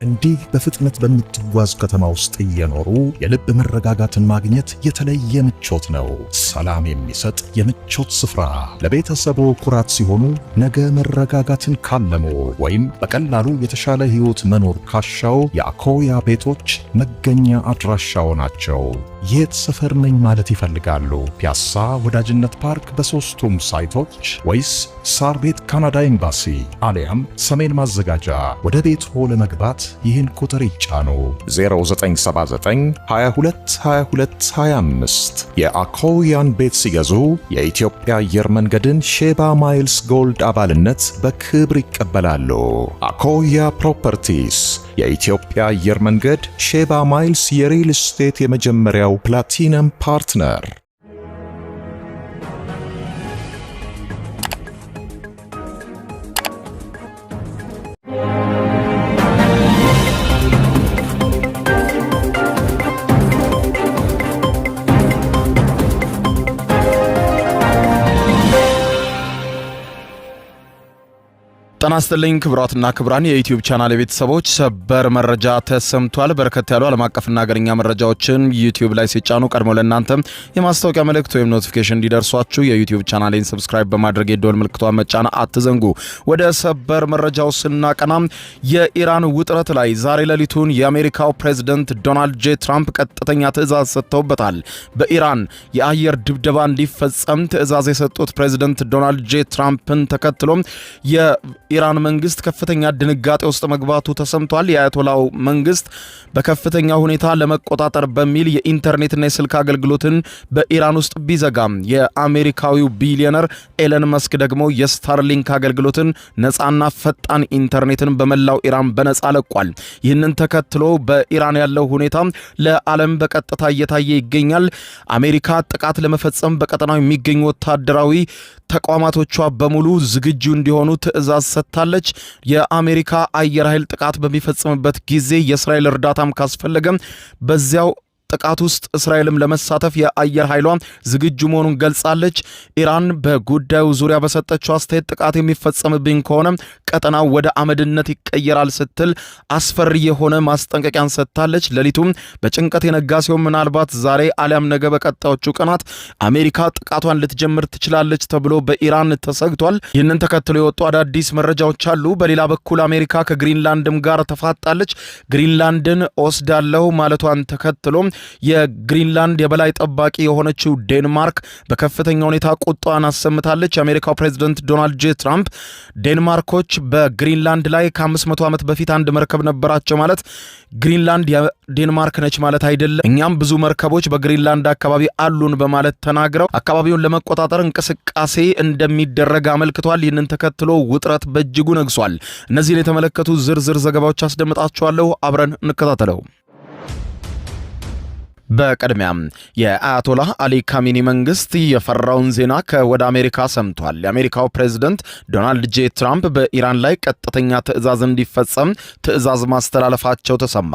እንዲህ በፍጥነት በምትጓዝ ከተማ ውስጥ እየኖሩ የልብ መረጋጋትን ማግኘት የተለየ ምቾት ነው። ሰላም የሚሰጥ የምቾት ስፍራ ለቤተሰቦ ኩራት ሲሆኑ፣ ነገ መረጋጋትን ካለሙ ወይም በቀላሉ የተሻለ ሕይወት መኖር ካሻው የአኮያ ቤቶች መገኛ አድራሻው ናቸው። የት ሰፈር ነኝ ማለት ይፈልጋሉ? ፒያሳ ወዳጅነት ፓርክ በሶስቱም ሳይቶች ወይስ ሳር ቤት ካናዳ ኤምባሲ አሊያም ሰሜን ማዘጋጃ? ወደ ቤትዎ ለመግባት ይህን ቁጥር ይጫኑ 0979 22 22 25። የአኮያን ቤት ሲገዙ የኢትዮጵያ አየር መንገድን ሼባ ማይልስ ጎልድ አባልነት በክብር ይቀበላሉ። አኮያ ፕሮፐርቲስ የኢትዮጵያ አየር መንገድ ሼባ ማይልስ የሪል ስቴት የመጀመሪያው ፕላቲነም ፓርትነር። ጤና ይስጥልኝ ክቡራትና ክቡራን የዩቲዩብ ቻናል ቤተሰቦች፣ ሰበር መረጃ ተሰምቷል። በርከት ያሉ ዓለም አቀፍና ሀገርኛ መረጃዎችን ዩቲዩብ ላይ ሲጫኑ ቀድሞ ለእናንተ የማስታወቂያ መልእክት ወይም ኖቲፊኬሽን እንዲደርሷችሁ የዩቲዩብ ቻናሌን ሰብስክራይብ በማድረግ የደወል ምልክቷን መጫን አትዘንጉ። ወደ ሰበር መረጃው ስናቀና የኢራን ውጥረት ላይ ዛሬ ሌሊቱን የአሜሪካው ፕሬዝዳንት ዶናልድ ጄ ትራምፕ ቀጥተኛ ትዕዛዝ ሰጥተውበታል። በኢራን የአየር ድብደባ እንዲፈጸም ትዕዛዝ የሰጡት ፕሬዝዳንት ዶናልድ ጄ ትራምፕን ተከትሎ የኢራን መንግስት ከፍተኛ ድንጋጤ ውስጥ መግባቱ ተሰምቷል። የአያቶላው መንግስት በከፍተኛ ሁኔታ ለመቆጣጠር በሚል የኢንተርኔትና የስልክ አገልግሎትን በኢራን ውስጥ ቢዘጋም የአሜሪካዊው ቢሊዮነር ኤለን መስክ ደግሞ የስታርሊንክ አገልግሎትን ነፃና ፈጣን ኢንተርኔትን በመላው ኢራን በነፃ ለቋል። ይህንን ተከትሎ በኢራን ያለው ሁኔታ ለዓለም በቀጥታ እየታየ ይገኛል። አሜሪካ ጥቃት ለመፈጸም በቀጠናው የሚገኙ ወታደራዊ ተቋማቶቿ በሙሉ ዝግጁ እንዲሆኑ ትዕዛዝ ሰጥታለች። የአሜሪካ አየር ኃይል ጥቃት በሚፈጽምበት ጊዜ የእስራኤል እርዳታም ካስፈለገ በዚያው ጥቃት ውስጥ እስራኤልም ለመሳተፍ የአየር ኃይሏ ዝግጁ መሆኑን ገልጻለች። ኢራን በጉዳዩ ዙሪያ በሰጠችው አስተያየት ጥቃት የሚፈጸምብኝ ከሆነ ቀጠናው ወደ አመድነት ይቀየራል ስትል አስፈሪ የሆነ ማስጠንቀቂያን ሰጥታለች። ሌሊቱም በጭንቀት የነጋ ሲሆን ምናልባት ዛሬ አሊያም ነገ በቀጣዮቹ ቀናት አሜሪካ ጥቃቷን ልትጀምር ትችላለች ተብሎ በኢራን ተሰግቷል። ይህንን ተከትሎ የወጡ አዳዲስ መረጃዎች አሉ። በሌላ በኩል አሜሪካ ከግሪንላንድም ጋር ተፋጣለች። ግሪንላንድን ወስዳለሁ ማለቷን ተከትሎ የግሪንላንድ የበላይ ጠባቂ የሆነችው ዴንማርክ በከፍተኛ ሁኔታ ቁጣዋን አሰምታለች። የአሜሪካው ፕሬዝዳንት ዶናልድ ጄ ትራምፕ ዴንማርኮች በግሪንላንድ ላይ ከ500 ዓመት በፊት አንድ መርከብ ነበራቸው ማለት ግሪንላንድ የዴንማርክ ነች ማለት አይደለም፣ እኛም ብዙ መርከቦች በግሪንላንድ አካባቢ አሉን በማለት ተናግረው አካባቢውን ለመቆጣጠር እንቅስቃሴ እንደሚደረግ አመልክቷል። ይህንን ተከትሎ ውጥረት በእጅጉ ነግሷል። እነዚህን የተመለከቱ ዝርዝር ዘገባዎች አስደምጣችኋለሁ። አብረን እንከታተለው። በቀድሚያም የአያቶላህ አሊ ካሚኒ መንግስት የፈራውን ዜና ከወደ አሜሪካ ሰምቷል። የአሜሪካው ፕሬዝዳንት ዶናልድ ጄ ትራምፕ በኢራን ላይ ቀጥተኛ ትዕዛዝ እንዲፈጸም ትዕዛዝ ማስተላለፋቸው ተሰማ።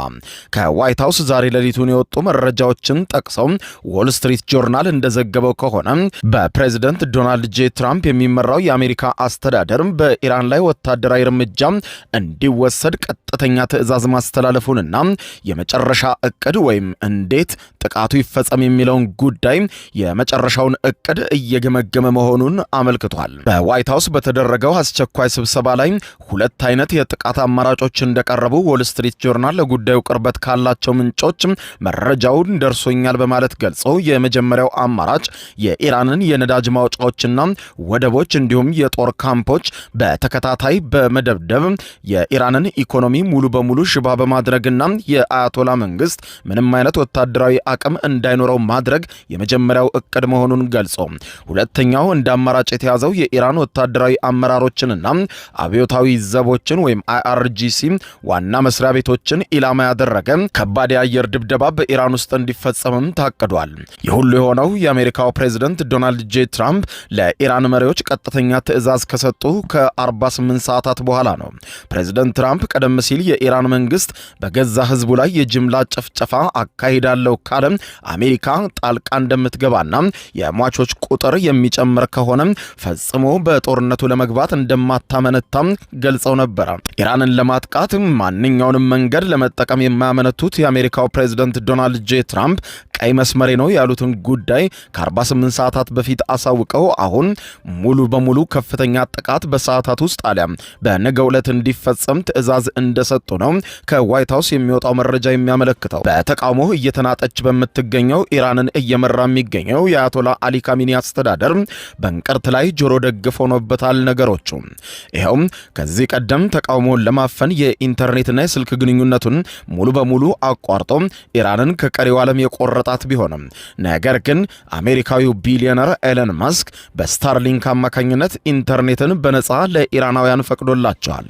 ከዋይት ሃውስ ዛሬ ሌሊቱን የወጡ መረጃዎችን ጠቅሰው ዎል ስትሪት ጆርናል እንደዘገበው ከሆነ በፕሬዝዳንት ዶናልድ ጄ ትራምፕ የሚመራው የአሜሪካ አስተዳደር በኢራን ላይ ወታደራዊ እርምጃ እንዲወሰድ ቀጥተኛ ትዕዛዝ ማስተላለፉንና የመጨረሻ እቅድ ወይም እንዴት ጥቃቱ ይፈጸም የሚለውን ጉዳይ የመጨረሻውን እቅድ እየገመገመ መሆኑን አመልክቷል። በዋይት ሃውስ በተደረገው አስቸኳይ ስብሰባ ላይ ሁለት አይነት የጥቃት አማራጮች እንደቀረቡ ዎል ስትሪት ጆርናል ለጉዳዩ ቅርበት ካላቸው ምንጮች መረጃውን ደርሶኛል በማለት ገልጾ የመጀመሪያው አማራጭ የኢራንን የነዳጅ ማውጫዎችና ወደቦች እንዲሁም የጦር ካምፖች በተከታታይ በመደብደብ የኢራንን ኢኮኖሚ ሙሉ በሙሉ ሽባ በማድረግና የአያቶላ መንግስት ምንም አይነት ወታደራዊ አቅም እንዳይኖረው ማድረግ የመጀመሪያው እቅድ መሆኑን ገልጾ ሁለተኛው እንደ አማራጭ የተያዘው የኢራን ወታደራዊ አመራሮችንና አብዮታዊ ዘቦችን ወይም IRGC ዋና መስሪያ ቤቶችን ኢላማ ያደረገ ከባድ የአየር ድብደባ በኢራን ውስጥ እንዲፈጸምም ታቅዷል። የሁሉ የሆነው የአሜሪካው ፕሬዝዳንት ዶናልድ ጄ ትራምፕ ለኢራን መሪዎች ቀጥተኛ ትዕዛዝ ከሰጡ ከ48 ሰዓታት በኋላ ነው። ፕሬዝዳንት ትራምፕ ቀደም ሲል የኢራን መንግስት በገዛ ህዝቡ ላይ የጅምላ ጭፍጨፋ አካሂዳለሁ ካለ አሜሪካ ጣልቃ እንደምትገባና የሟቾች ቁጥር የሚጨምር ከሆነ ፈጽሞ በጦርነቱ ለመግባት እንደማታመነታ ገልጸው ነበር። ኢራንን ለማጥቃት ማንኛውንም መንገድ ለመጠቀም የማያመነቱት የአሜሪካው ፕሬዝዳንት ዶናልድ ጄ ትራምፕ ቀይ መስመሬ ነው ያሉትን ጉዳይ ከ48 ሰዓታት በፊት አሳውቀው አሁን ሙሉ በሙሉ ከፍተኛ ጥቃት በሰዓታት ውስጥ አሊያም በነገው ዕለት እንዲፈጸም ትዕዛዝ እንደሰጡ ነው ከዋይት ሃውስ የሚወጣው መረጃ የሚያመለክተው። በተቃውሞ እየተናጠች በምትገኘው ኢራንን እየመራ የሚገኘው የአያቶላ አሊ ካሚኒ አስተዳደር በእንቅርት ላይ ጆሮ ደግፍ ሆኖበታል ነገሮቹ። ይኸውም ከዚህ ቀደም ተቃውሞውን ለማፈን የኢንተርኔትና የስልክ ግንኙነቱን ሙሉ በሙሉ አቋርጦ ኢራንን ከቀሪው ዓለም የቆረጣት ቢሆንም ነገር ግን አሜሪካዊው ቢሊዮነር ኤለን ማስክ በስታርሊንክ አማካኝነት ኢንተርኔትን በነፃ ለኢራናውያን ፈቅዶላቸዋል።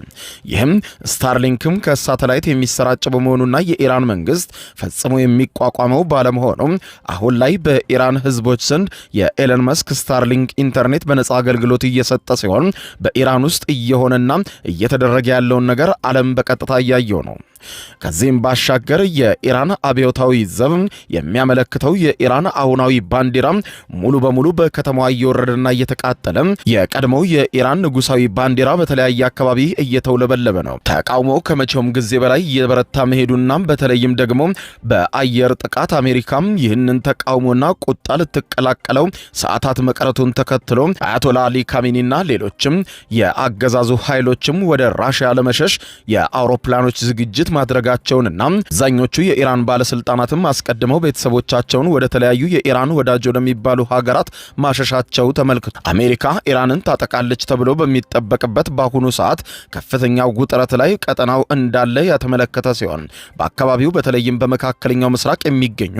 ይህም ስታርሊንክም ከሳተላይት የሚሰራጭ በመሆኑና የኢራን መንግስት ፈጽሞ የሚቋቋመው ባለመሆኑ አሁን ላይ በኢራን ህዝቦች ዘንድ የኤለን መስክ ስታርሊንክ ኢንተርኔት በነፃ አገልግሎት እየሰጠ ሲሆን በኢራን ውስጥ እየሆነና እየተደረገ ያለውን ነገር ዓለም በቀጥታ እያየው ነው። ከዚህም ባሻገር የኢራን አብዮታዊ ዘብ የሚያመለክተው የኢራን አሁናዊ ባንዲራ ሙሉ በሙሉ በከተማዋ እየወረደና እየተቃጠለ የቀድሞው የኢራን ንጉሳዊ ባንዲራ በተለያየ አካባቢ እየተውለበለበ ነው። ተቃውሞ ከመቼውም ጊዜ በላይ እየበረታ መሄዱና በተለይም ደግሞ በአየር ጥቃት አሜሪካም ይህንን ተቃውሞና ቁጣ ልትቀላቀለው ሰዓታት መቀረቱን ተከትሎ አያቶላ አሊ ካሚኒና ሌሎችም የአገዛዙ ኃይሎችም ወደ ራሽያ ለመሸሽ የአውሮፕላኖች ዝግጅት ማድረጋቸውንና አብዛኞቹ የኢራን ባለስልጣናትም አስቀድመው ቤተሰቦቻቸውን ወደ ተለያዩ የኢራን ወዳጅ ወደሚባሉ ሀገራት ማሸሻቸው ተመልክቷል። አሜሪካ ኢራንን ታጠቃለች ተብሎ በሚጠበቅበት በአሁኑ ሰዓት ከፍተኛው ውጥረት ላይ ቀጠናው እንዳለ ያተመለከተ ሲሆን በአካባቢው በተለይም በመካከለኛው ምስራቅ የሚገኙ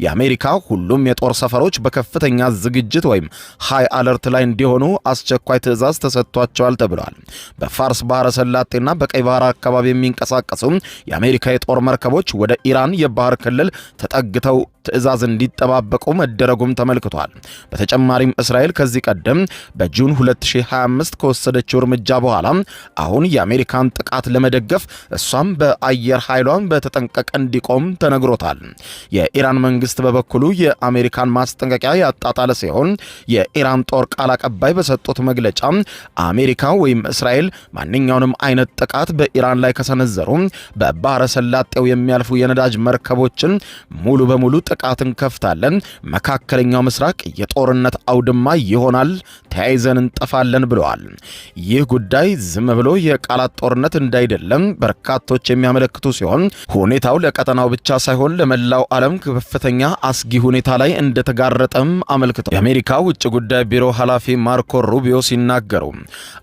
የአሜሪካ ሁሉም የጦር ሰፈሮች በከፍተኛ ዝግጅት ወይም ሃይ አለርት ላይ እንዲሆኑ አስቸኳይ ትዕዛዝ ተሰጥቷቸዋል ተብሏል። በፋርስ ባህረ ሰላጤና በቀይ ባህር አካባቢ የሚንቀሳቀሱ የአሜሪካ የጦር መርከቦች ወደ ኢራን የባህር ክልል ተጠግተው ትዕዛዝ እንዲጠባበቁ መደረጉም ተመልክቷል። በተጨማሪም እስራኤል ከዚህ ቀደም በጁን 2025 ከወሰደችው እርምጃ በኋላ አሁን የአሜሪካን ጥቃት ለመደገፍ እሷም በአየር ኃይሏን በተጠንቀቅ እንዲቆም ተነግሮታል። የኢራን መንግስት በበኩሉ የአሜሪካን ማስጠንቀቂያ ያጣጣለ ሲሆን የኢራን ጦር ቃል አቀባይ በሰጡት መግለጫ አሜሪካ ወይም እስራኤል ማንኛውንም አይነት ጥቃት በኢራን ላይ ከሰነዘሩ በባህረ ሰላጤው የሚያልፉ የነዳጅ መርከቦችን ሙሉ በሙሉ ጥቃት እንከፍታለን፣ መካከለኛው ምስራቅ የጦርነት አውድማ ይሆናል፣ ተያይዘን እንጠፋለን ብለዋል። ይህ ጉዳይ ዝም ብሎ የቃላት ጦርነት እንዳይደለም በርካቶች የሚያመለክቱ ሲሆን ሁኔታው ለቀጠናው ብቻ ሳይሆን ለመላው ዓለም ከፍተኛ አስጊ ሁኔታ ላይ እንደተጋረጠም አመልክተው የአሜሪካ ውጭ ጉዳይ ቢሮ ኃላፊ ማርኮ ሩቢዮ ሲናገሩ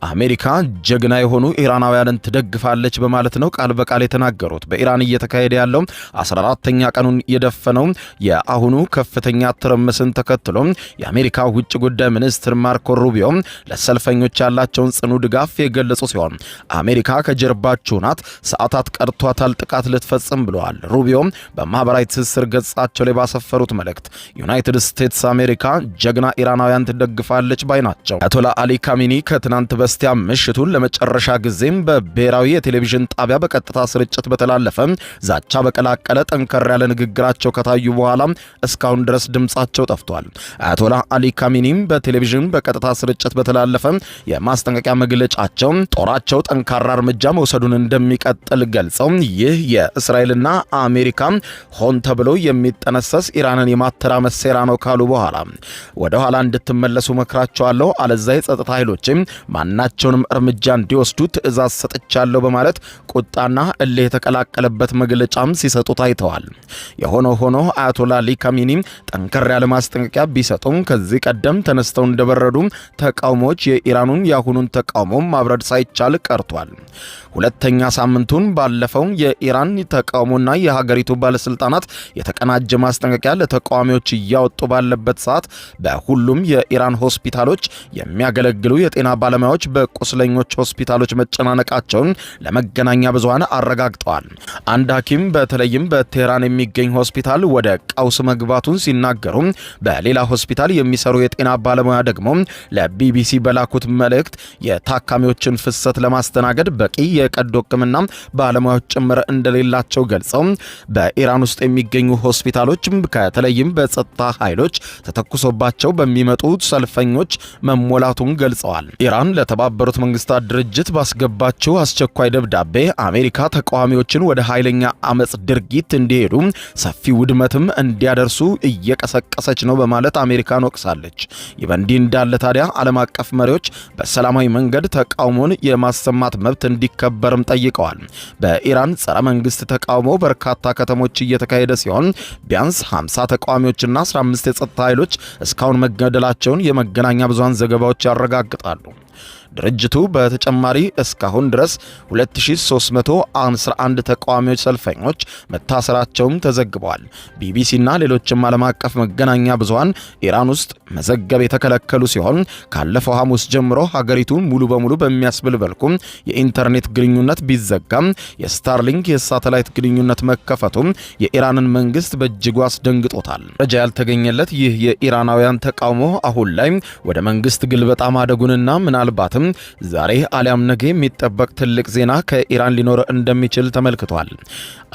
አሜሪካ ጀግና የሆኑ ኢራናውያንን ትደግፋለች በማለት ነው ቃል በቃል የተናገሩት። በኢራን እየተካሄደ ያለው 14ኛ ቀኑን የደፈነው የአሁኑ ከፍተኛ ትርምስን ተከትሎ የአሜሪካ ውጭ ጉዳይ ሚኒስትር ማርኮ ሩቢዮ ለሰልፈኞች ያላቸውን ጽኑ ድጋፍ የገለጹ ሲሆን አሜሪካ ከጀርባችሁ ናት፣ ሰዓታት ቀርቷታል ጥቃት ልትፈጽም ብለዋል። ሩቢዮ በማህበራዊ ትስስር ገጻቸው ላይ ባሰፈሩት መልእክት ዩናይትድ ስቴትስ አሜሪካ ጀግና ኢራናውያን ትደግፋለች ባይ ናቸው። አያቶላ አሊ ካሚኒ ከትናንት በስቲያ ምሽቱን ለመጨረሻ ጊዜም በብሔራዊ የቴሌቪዥን ጣቢያ በቀጥታ ስርጭት በተላለፈ ዛቻ በቀላቀለ ጠንከር ያለ ንግግራቸው ከታዩ በኋላ እስካሁን ድረስ ድምጻቸው ጠፍቷል። አያቶላ አሊ ካሚኒም በቴሌቪዥን በቀጥታ ስርጭት በተላለፈ የማስጠንቀቂያ መግለጫቸው ጦራቸው ጠንካራ እርምጃ መውሰዱን እንደሚቀጥል ገልጸው ይህ የእስራኤልና አሜሪካ ሆን ተብሎ የሚጠነሰስ ኢራንን የማተራመስ ሴራ ነው ካሉ በኋላ ወደ ኋላ እንድትመለሱ መክራቸዋለሁ፣ አለዛ የጸጥታ ኃይሎችም ማናቸውንም እርምጃ እንዲወስዱ ትዕዛዝ ሰጥቻለሁ በማለት ቁጣና እልህ የተቀላቀለበት መግለጫም ሲሰጡ ታይተዋል። የሆነ ሆኖ አያቶላ አሊ ካሚኒ ጠንከር ያለ ማስጠንቀቂያ ቢሰጡም ከዚህ ቀደም ተነስተው እንደበረዱ ተቃውሞዎች የኢራኑን ያሁኑን ተቃውሞ ማብረድ ሳይቻል ቀርቷል። ሁለተኛ ሳምንቱን ባለፈው የኢራን ተቃውሞና የሀገሪቱ ባለስልጣናት የተቀናጀ ማስጠንቀቂያ ለተቃዋሚዎች እያወጡ ባለበት ሰዓት በሁሉም የኢራን ሆስፒታሎች የሚያገለግሉ የጤና ባለሙያዎች በቁስለኞች ሆስፒታሎች መጨናነቃቸውን ለመገናኛ ብዙሃን አረጋግጠዋል። አንድ ሐኪም በተለይም በቴህራን የሚገኝ ሆስፒታል ወደ ቀውስ መግባቱን ሲናገሩ፣ በሌላ ሆስፒታል የሚሰሩ የጤና ባለሙያ ደግሞ ለቢቢሲ በላኩት መልእክት የታካሚዎችን ፍሰት ለማስተናገድ በቂ የቀዶ ሕክምና ባለሙያዎች ጭምር እንደሌላቸው ገልጸው በኢራን ውስጥ የሚገኙ ሆስፒታሎች ከተለይም በጸጥታ ኃይሎች ተተኩሶባቸው በሚመጡ ሰልፈኞች መሞላቱን ገልጸዋል። ኢራን ለተባበሩት መንግስታት ድርጅት ባስገባቸው አስቸኳይ ደብዳቤ አሜሪካ ተቃዋሚዎችን ወደ ኃይለኛ አመጽ ድርጊት እንዲሄዱ ሰፊ ውድመትም እንዲያደርሱ እየቀሰቀሰች ነው በማለት አሜሪካን ወቅሳለች። ይህ በእንዲህ እንዳለ ታዲያ ዓለም አቀፍ መሪዎች በሰላማዊ መንገድ ተቃውሞን የማሰማት መብት እንዲከበርም ጠይቀዋል። በኢራን ጸረ መንግስት ተቃውሞ በርካታ ከተሞች እየተካሄደ ሲሆን ቢያንስ 50 ተቃዋሚዎችና 15 የጸጥታ ኃይሎች እስካሁን መገደላቸውን የመገናኛ ብዙሃን ዘገባዎች ያረጋግጣሉ። ድርጅቱ በተጨማሪ እስካሁን ድረስ 2311 ተቃዋሚዎች ሰልፈኞች መታሰራቸውም ተዘግበዋል። ቢቢሲና ሌሎችም ዓለም አቀፍ መገናኛ ብዙሃን ኢራን ውስጥ መዘገብ የተከለከሉ ሲሆን ካለፈው ሐሙስ ጀምሮ ሀገሪቱን ሙሉ በሙሉ በሚያስብል መልኩ የኢንተርኔት ግንኙነት ቢዘጋም የስታርሊንክ የሳተላይት ግንኙነት መከፈቱ የኢራንን መንግስት በእጅጉ አስደንግጦታል። መረጃ ያልተገኘለት ይህ የኢራናውያን ተቃውሞ አሁን ላይ ወደ መንግስት ግልበጣ ማደጉንና ምናልባትም ዛሬ አሊያም ነገ የሚጠበቅ ትልቅ ዜና ከኢራን ሊኖር እንደሚችል ተመልክቷል።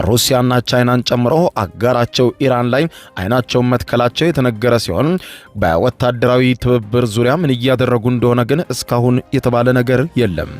ሩሲያና ቻይናን ጨምሮ አጋራቸው ኢራን ላይ አይናቸውን መትከላቸው የተነገረ ሲሆን በወታደራዊ ትብብር ዙሪያ ምን እያደረጉ እንደሆነ ግን እስካሁን የተባለ ነገር የለም።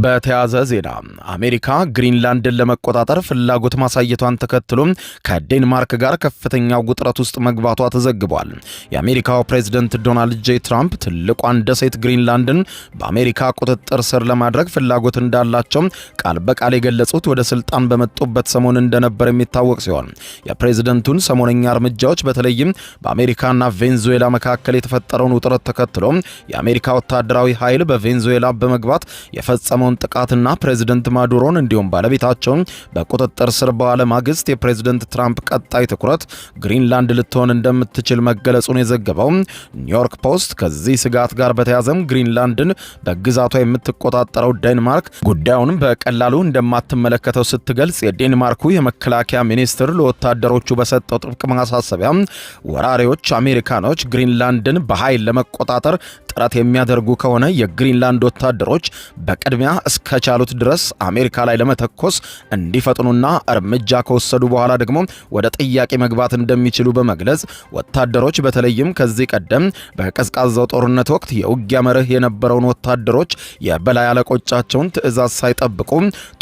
በተያዘ ዜና አሜሪካ ግሪንላንድን ለመቆጣጠር ፍላጎት ማሳየቷን ተከትሎ ከዴንማርክ ጋር ከፍተኛ ውጥረት ውስጥ መግባቷ ተዘግቧል። የአሜሪካው ፕሬዝዳንት ዶናልድ ጄ ትራምፕ ትልቋን ደሴት ግሪንላንድን በአሜሪካ ቁጥጥር ስር ለማድረግ ፍላጎት እንዳላቸው ቃል በቃል የገለጹት ወደ ስልጣን በመጡበት ሰሞን እንደነበር የሚታወቅ ሲሆን የፕሬዝዳንቱን ሰሞነኛ እርምጃዎች በተለይም በአሜሪካና ቬንዙዌላ መካከል የተፈጠረውን ውጥረት ተከትሎ የአሜሪካ ወታደራዊ ኃይል በቬንዙዌላ በመግባት የፈጸመው ጥቃትና ፕሬዝዳንት ማዱሮን እንዲሁም ባለቤታቸውን በቁጥጥር ስር በዋለ ማግስት የፕሬዝዳንት ትራምፕ ቀጣይ ትኩረት ግሪንላንድ ልትሆን እንደምትችል መገለጹን የዘገበው ኒውዮርክ ፖስት ከዚህ ስጋት ጋር በተያዘም ግሪንላንድን በግዛቷ የምትቆጣጠረው ዴንማርክ ጉዳዩን በቀላሉ እንደማትመለከተው ስትገልጽ የዴንማርኩ የመከላከያ ሚኒስትር ለወታደሮቹ በሰጠው ጥብቅ ማሳሰቢያ ወራሪዎች አሜሪካኖች ግሪንላንድን በኃይል ለመቆጣጠር ጥረት የሚያደርጉ ከሆነ የግሪንላንድ ወታደሮች በቅድሚያ እስከቻሉት ድረስ አሜሪካ ላይ ለመተኮስ እንዲፈጥኑና እርምጃ ከወሰዱ በኋላ ደግሞ ወደ ጥያቄ መግባት እንደሚችሉ በመግለጽ ወታደሮች በተለይም ከዚህ ቀደም በቀዝቃዛው ጦርነት ወቅት የውጊያ መርህ የነበረውን ወታደሮች የበላይ አለቆቻቸውን ትዕዛዝ ሳይጠብቁ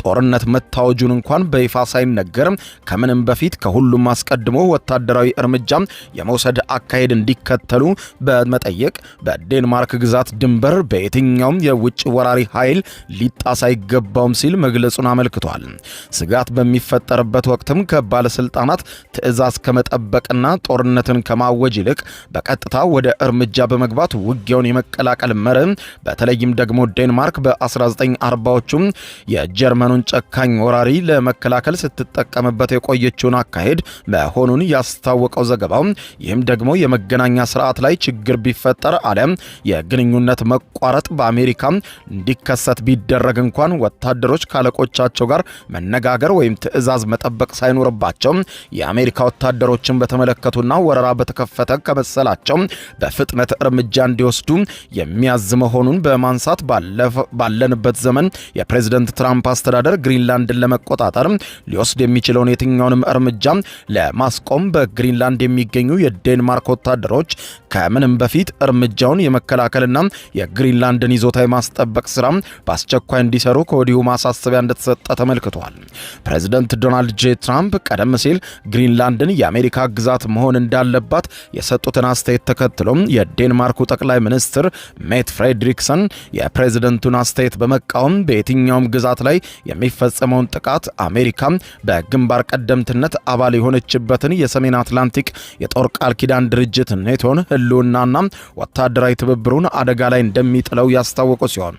ጦርነት መታወጁን እንኳን በይፋ ሳይነገር ከምንም በፊት ከሁሉም አስቀድሞ ወታደራዊ እርምጃ የመውሰድ አካሄድ እንዲከተሉ በመጠየቅ በዴንማርክ ግዛት ድንበር በየትኛውም የውጭ ወራሪ ኃይል ሊጣስ አይገባውም ሲል መግለጹን አመልክቷል። ስጋት በሚፈጠርበት ወቅትም ከባለስልጣናት ትዕዛዝ ከመጠበቅና ጦርነትን ከማወጅ ይልቅ በቀጥታ ወደ እርምጃ በመግባት ውጊያውን የመቀላቀል መርህ በተለይም ደግሞ ዴንማርክ በ1940ዎቹ የጀርመኑን ጨካኝ ወራሪ ለመከላከል ስትጠቀምበት የቆየችውን አካሄድ መሆኑን ያስታወቀው ዘገባው ይህም ደግሞ የመገናኛ ስርዓት ላይ ችግር ቢፈጠር አለም የግንኙነት መቋረጥ በአሜሪካ እንዲከሰት ቢደረግ እንኳን ወታደሮች ካለቆቻቸው ጋር መነጋገር ወይም ትዕዛዝ መጠበቅ ሳይኖርባቸው የአሜሪካ ወታደሮችን በተመለከቱና ወረራ በተከፈተ ከመሰላቸው በፍጥነት እርምጃ እንዲወስዱ የሚያዝ መሆኑን በማንሳት ባለንበት ዘመን የፕሬዝዳንት ትራምፕ አስተዳደር ግሪንላንድን ለመቆጣጠር ሊወስድ የሚችለውን የትኛውንም እርምጃ ለማስቆም በግሪንላንድ የሚገኙ የዴንማርክ ወታደሮች ከምንም በፊት እርምጃውን የመከላከልና የግሪንላንድን ይዞታ የማስጠበቅ ስራ በአስቸኳይ እንዲሰሩ ከወዲሁ ማሳሰቢያ እንደተሰጠ ተመልክቷል። ፕሬዝዳንት ዶናልድ ጄ ትራምፕ ቀደም ሲል ግሪንላንድን የአሜሪካ ግዛት መሆን እንዳለባት የሰጡትን አስተያየት ተከትሎም የዴንማርኩ ጠቅላይ ሚኒስትር ሜት ፍሬድሪክሰን የፕሬዝዳንቱን አስተያየት በመቃወም በየትኛውም ግዛት ላይ የሚፈጸመውን ጥቃት አሜሪካ በግንባር ቀደምትነት አባል የሆነችበትን የሰሜን አትላንቲክ የጦር ቃል ኪዳን ድርጅት ኔቶን ህልውናና ወታደራዊ ትብብር ትብብሩን አደጋ ላይ እንደሚጥለው ያስታወቁ ሲሆን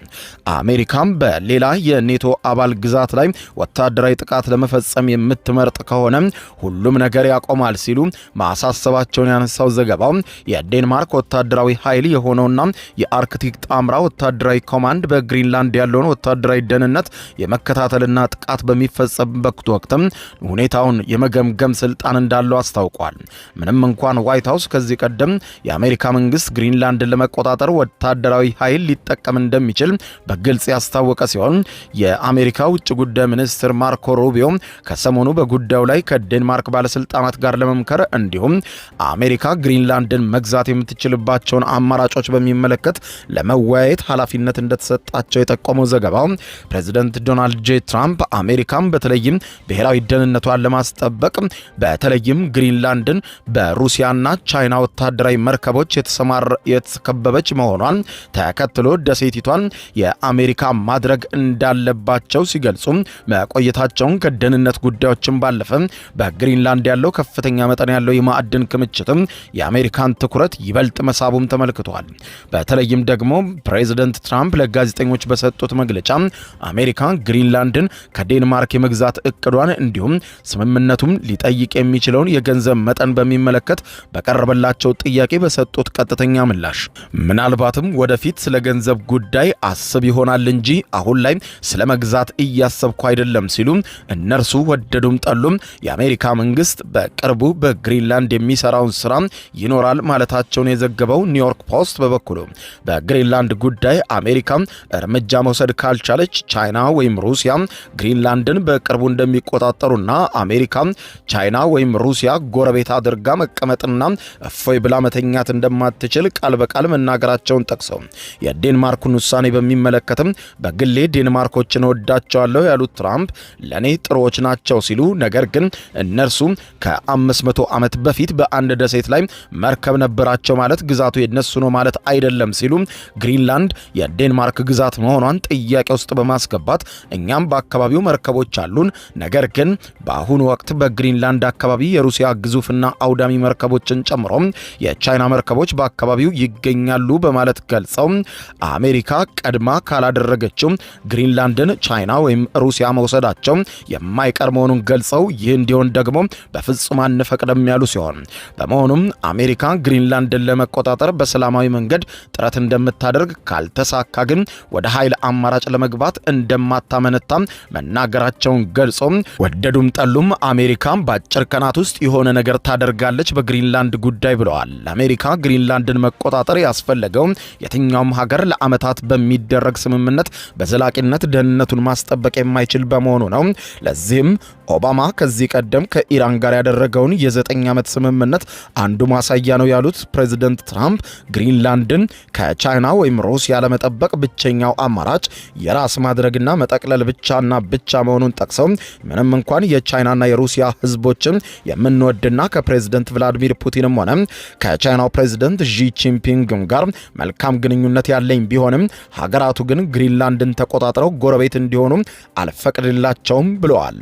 አሜሪካም በሌላ የኔቶ አባል ግዛት ላይ ወታደራዊ ጥቃት ለመፈጸም የምትመርጥ ከሆነ ሁሉም ነገር ያቆማል ሲሉ ማሳሰባቸውን ያነሳው ዘገባው የዴንማርክ ወታደራዊ ኃይል የሆነውና የአርክቲክ ጣምራ ወታደራዊ ኮማንድ በግሪንላንድ ያለውን ወታደራዊ ደህንነት የመከታተልና ጥቃት በሚፈጸምበት ወቅትም ሁኔታውን የመገምገም ስልጣን እንዳለው አስታውቋል። ምንም እንኳን ዋይት ሃውስ ከዚህ ቀደም የአሜሪካ መንግስት ግሪንላንድን ለመቆጣጠር ወታደራዊ ኃይል ሊጠቀም እንደሚችል በግልጽ ያስታወቀ ሲሆን የአሜሪካ ውጭ ጉዳይ ሚኒስትር ማርኮ ሩቢዮ ከሰሞኑ በጉዳዩ ላይ ከዴንማርክ ባለስልጣናት ጋር ለመምከር እንዲሁም አሜሪካ ግሪንላንድን መግዛት የምትችልባቸውን አማራጮች በሚመለከት ለመወያየት ኃላፊነት እንደተሰጣቸው የጠቆመው ዘገባው ፕሬዚደንት ዶናልድ ጄ ትራምፕ አሜሪካም በተለይም ብሔራዊ ደህንነቷን ለማስጠበቅ በተለይም ግሪንላንድን በሩሲያና ቻይና ወታደራዊ መርከቦች የተከበበች መሆኗን ተከትሎ ደሴቲቷን የአሜሪካ ማድረግ እንዳለባቸው ሲገልጹ መቆየታቸውን ከደህንነት ጉዳዮችን ባለፈ በግሪንላንድ ያለው ከፍተኛ መጠን ያለው የማዕድን ክምችትም የአሜሪካን ትኩረት ይበልጥ መሳቡም ተመልክቷል። በተለይም ደግሞ ፕሬዚደንት ትራምፕ ለጋዜጠኞች በሰጡት መግለጫ አሜሪካ ግሪንላንድን ከዴንማርክ የመግዛት እቅዷን እንዲሁም ስምምነቱም ሊጠይቅ የሚችለውን የገንዘብ መጠን በሚመለከት በቀረበላቸው ጥያቄ በሰጡት ቀጥተኛ ምላሽ ምናልባትም ወደፊት ስለ ገንዘብ ጉዳይ አስብ ይሆናል እንጂ አሁን ላይ ስለ መግዛት እያሰብኩ አይደለም ሲሉ እነርሱ ወደዱም ጠሉም የአሜሪካ መንግስት በቅርቡ በግሪንላንድ የሚሰራውን ስራ ይኖራል ማለታቸውን የዘገበው ኒውዮርክ ፖስት በበኩሉ በግሪንላንድ ጉዳይ አሜሪካ እርምጃ መውሰድ ካልቻለች ቻይና ወይም ሩሲያ ግሪንላንድን በቅርቡ እንደሚቆጣጠሩና አሜሪካ ቻይና ወይም ሩሲያ ጎረቤት አድርጋ መቀመጥና እፎይ ብላ መተኛት እንደማትችል ቃል በቃል መናገራቸውን ጠቅሰው የዴንማርኩን ውሳኔ በሚመለከትም በግሌ ዴንማርኮችን ወዳቸዋለሁ ያሉት ትራምፕ ለኔ ጥሩዎች ናቸው ሲሉ ነገር ግን እነርሱ ከ500 ዓመት በፊት በአንድ ደሴት ላይ መርከብ ነበራቸው ማለት ግዛቱ የነሱ ነው ማለት አይደለም ሲሉ ግሪንላንድ የዴንማርክ ግዛት መሆኗን ጥያቄ ውስጥ በማስገባት እኛም በአካባቢው መርከቦች አሉን፣ ነገር ግን በአሁኑ ወቅት በግሪንላንድ አካባቢ የሩሲያ ግዙፍና አውዳሚ መርከቦችን ጨምሮ የቻይና መርከቦች በአካባቢው ይገኛሉ በማለት ገልጸው አሜሪካ ቀድማ ካላደረገችው ግሪንላንድን ቻይና ወይም ሩሲያ መውሰዳቸው የማይቀር መሆኑን ገልጸው ይህ እንዲሆን ደግሞ በፍጹም አንፈቅድም ያሉ ሲሆን በመሆኑም አሜሪካ ግሪንላንድን ለመቆጣጠር በሰላማዊ መንገድ ጥረት እንደምታደርግ ካልተሳካ ግን ወደ ኃይል አማራጭ ለመግባት እንደማታመነታ መናገራቸውን ገልጾ ወደዱም ጠሉም አሜሪካ በአጭር ቀናት ውስጥ የሆነ ነገር ታደርጋለች በግሪንላንድ ጉዳይ ብለዋል። አሜሪካ ግሪንላንድን መቆጣጠር ያስፈለገው የትኛውም ሀገር ለዓመታት በሚደረግ ስምምነት በዘላቂነት ደህንነቱን ማስጠበቅ የማይችል በመሆኑ ነው። ለዚህም ኦባማ ከዚህ ቀደም ከኢራን ጋር ያደረገውን የ9 ዓመት ስምምነት አንዱ ማሳያ ነው ያሉት ፕሬዚደንት ትራምፕ ግሪንላንድን ከቻይና ወይም ሩሲያ ለመጠበቅ ብቸኛው አማራጭ የራስ ማድረግና መጠቅለል ብቻና ብቻ መሆኑን ጠቅሰው ምንም እንኳን የቻይናና የሩሲያ ህዝቦችን የምንወድና ከፕሬዚደንት ቭላዲሚር ፑቲንም ሆነ ከቻይናው ፕሬዚደንት ዢ ጂንፒንግ ጋር መልካም ግንኙነት ያለኝ ቢሆንም ሀገራቱ ግን ግሪንላንድን ተቆጣጥረው ጎረቤት እንዲሆኑ አልፈቅድላቸውም ብለዋል።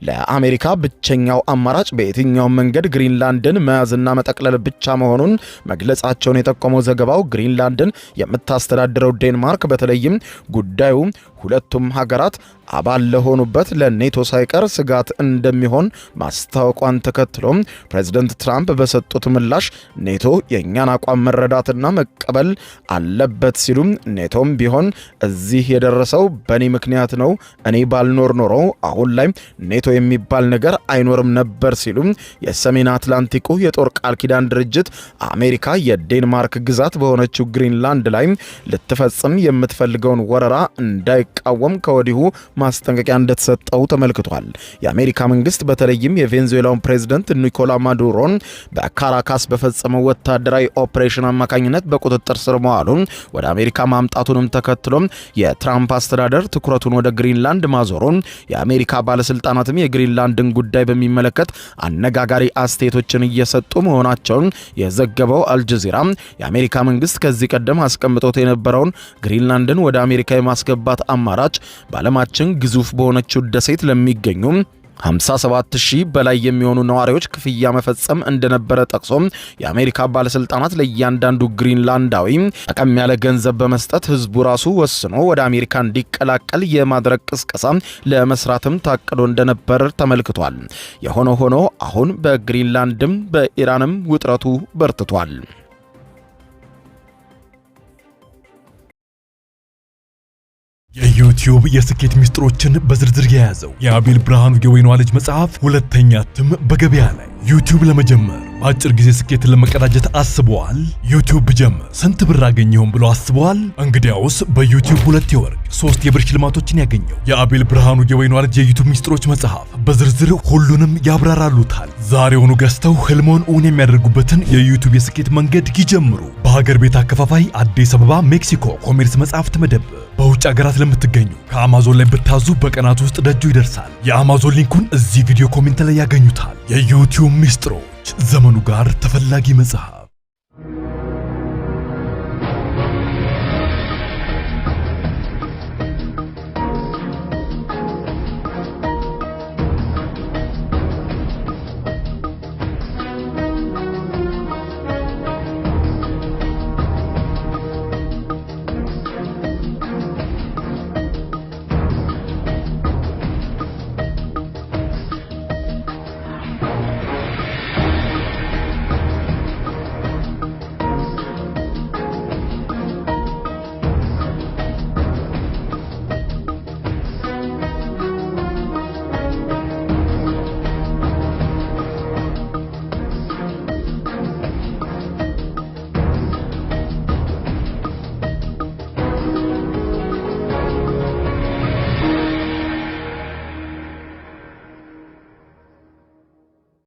ለአሜሪካ ብቸኛው አማራጭ በየትኛውም መንገድ ግሪንላንድን መያዝና መጠቅለል ብቻ መሆኑን መግለጻቸውን የጠቆመው ዘገባው ግሪንላንድን የምታስተዳድረው ዴንማርክ በተለይም ጉዳዩ ሁለቱም ሀገራት አባል ለሆኑበት ለኔቶ ሳይቀር ስጋት እንደሚሆን ማስታወቋን ተከትሎም ፕሬዚደንት ትራምፕ በሰጡት ምላሽ ኔቶ የእኛን አቋም መረዳትና መቀበል አለበት ሲሉ ኔቶም ቢሆን እዚህ የደረሰው በእኔ ምክንያት ነው፣ እኔ ባልኖር ኖሮ አሁን ላይ ኔቶ የሚባል ነገር አይኖርም ነበር ሲሉ የሰሜን አትላንቲኩ የጦር ቃል ኪዳን ድርጅት አሜሪካ የዴንማርክ ግዛት በሆነችው ግሪንላንድ ላይ ልትፈጽም የምትፈልገውን ወረራ እንዳይቃወም ከወዲሁ ማስጠንቀቂያ እንደተሰጠው ተመልክቷል። የአሜሪካ መንግስት በተለይም የቬንዙዌላውን ፕሬዝዳንት ኒኮላ ማዱሮን በካራካስ በፈጸመው ወታደራዊ ኦፕሬሽን አማካኝነት በቁጥጥር ስር መዋሉን ወደ አሜሪካ ማምጣቱንም ተከትሎም የትራምፕ አስተዳደር ትኩረቱን ወደ ግሪንላንድ ማዞሩን የአሜሪካ ባለስልጣናትም የግሪንላንድን ጉዳይ በሚመለከት አነጋጋሪ አስተያየቶችን እየሰጡ መሆናቸውን የዘገበው አልጀዚራ የአሜሪካ መንግስት ከዚህ ቀደም አስቀምጦት የነበረውን ግሪንላንድን ወደ አሜሪካ የማስገባት አማራጭ በዓለማችን ግዙፍ በሆነችው ደሴት ለሚገኙ 57,000 በላይ የሚሆኑ ነዋሪዎች ክፍያ መፈጸም እንደነበረ ጠቅሶ የአሜሪካ ባለስልጣናት ለእያንዳንዱ ግሪንላንዳዊ ጠቀም ያለ ገንዘብ በመስጠት ህዝቡ ራሱ ወስኖ ወደ አሜሪካ እንዲቀላቀል የማድረግ ቅስቀሳ ለመስራትም ታቅዶ እንደነበር ተመልክቷል። የሆነ ሆኖ አሁን በግሪንላንድም በኢራንም ውጥረቱ በርትቷል። የዩቲዩብ የስኬት ሚስጥሮችን በዝርዝር የያዘው የአቤል ብርሃኑ የወይኗ ልጅ መጽሐፍ ሁለተኛ እትም በገበያ ላይ። ዩቲዩብ ለመጀመር በአጭር ጊዜ ስኬትን ለመቀዳጀት አስበዋል? ዩቲዩብ ብጀምር ስንት ብር አገኘሁም ብሎ አስበዋል? እንግዲያውስ በዩቲዩብ 2 የወርቅ 3 የብር ሽልማቶችን ያገኘው የአቤል ብርሃኑ የወይኗ ልጅ የዩቲዩብ ሚስጥሮች መጽሐፍ በዝርዝር ሁሉንም ያብራራሉታል። ዛሬውኑ ገዝተው ህልሞን እውን የሚያደርጉበትን የዩቲዩብ የስኬት መንገድ ይጀምሩ። በሀገር ቤት አከፋፋይ አዲስ አበባ ሜክሲኮ ኮሜርስ መጽሐፍት መደብር። በውጭ ሀገራት ለምትገኙ ከአማዞን ላይ ብታዙ በቀናት ውስጥ ደጁ ይደርሳል። የአማዞን ሊንኩን እዚህ ቪዲዮ ኮሜንት ላይ ያገኙታል። የዩቲዩብ ሚስጥሮች፣ ዘመኑ ጋር ተፈላጊ መጽሐፍ።